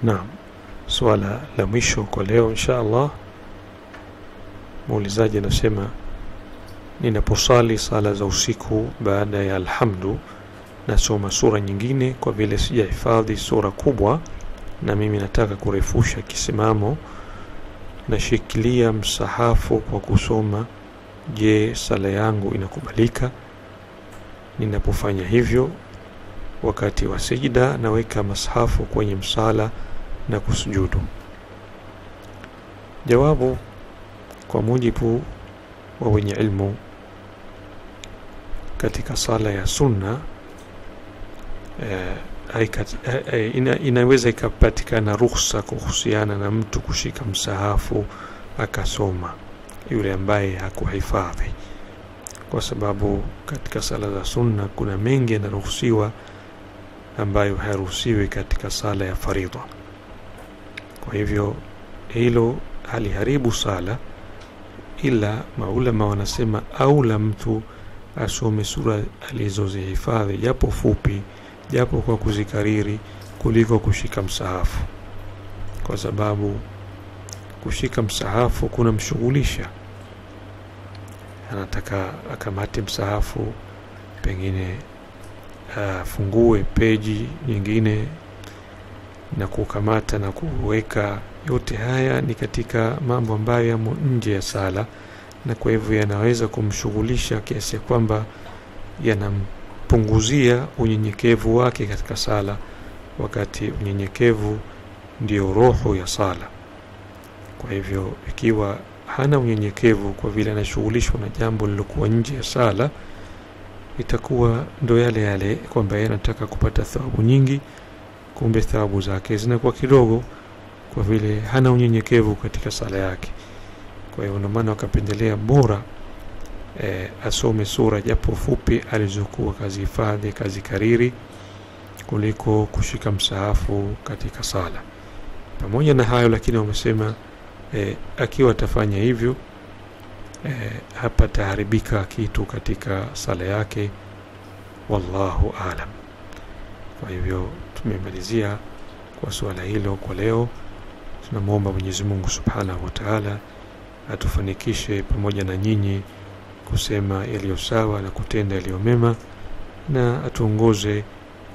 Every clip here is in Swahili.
Naam, swala la mwisho kwa leo insha Allah. Muulizaji anasema, ninaposali sala za usiku baada ya alhamdu nasoma sura nyingine kwa vile sijahifadhi sura kubwa na mimi nataka kurefusha kisimamo, nashikilia msahafu kwa kusoma. Je, sala yangu inakubalika? Ninapofanya hivyo wakati wa sijda naweka msahafu kwenye msala na kusujudu. Jawabu, kwa mujibu wa wenye ilmu, katika sala ya sunna inaweza ikapatikana ruhusa kuhusiana na mtu kushika msahafu akasoma, yule ambaye hakuhifadhi, kwa sababu katika sala za sunna kuna mengi yanaruhusiwa ambayo hayaruhusiwi katika sala ya faridha. Kwa hivyo hilo haliharibu sala, ila maulama wanasema aula mtu asome sura alizozihifadhi japo fupi, japo kwa kuzikariri, kuliko kushika msahafu, kwa sababu kushika msahafu kuna mshughulisha. Anataka akamate msahafu, pengine fungue peji nyingine na kukamata na kuweka. Yote haya ni katika mambo ambayo yamo nje ya sala, na kwa hivyo yanaweza kumshughulisha kiasi kwamba yanampunguzia unyenyekevu wake katika sala, wakati unyenyekevu ndio roho ya sala. Kwa hivyo ikiwa hana unyenyekevu kwa vile anashughulishwa na jambo lilokuwa nje ya sala, itakuwa ndo yale kwamba yeye anataka kupata thawabu nyingi, kumbe thawabu zake zinakuwa kidogo kwa vile hana unyenyekevu katika sala yake. Kwa hiyo ndio maana wakapendelea bora asome sura japo fupi alizokuwa kazihifadhi, kazikariri, kuliko kushika msahafu katika sala. Pamoja na hayo lakini wamesema akiwa atafanya hivyo hapa taharibika kitu katika sala yake, wallahu aalam. Kwa hivyo tumemalizia kwa swala hilo kwa leo. Tunamuomba Mwenyezi Mungu Subhanahu wa Ta'ala atufanikishe pamoja na nyinyi kusema yaliyo sawa na kutenda yaliyo mema, na atuongoze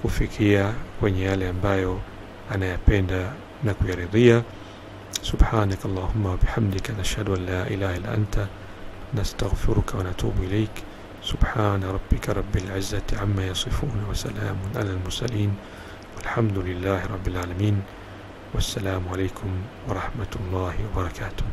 kufikia kwenye yale ambayo anayapenda na kuyaridhia. Subhanaka Allahumma wa bihamdika, nashhadu an la ilaha illa anta, nastaghfiruka wa natubu ilayk. Subhana rabbika rabbil izzati amma yasifun wa salamun ala al-mursalin walhamdulillahi rabbil alamin. Wassalamu alaykum wa rahmatullahi wa barakatuh.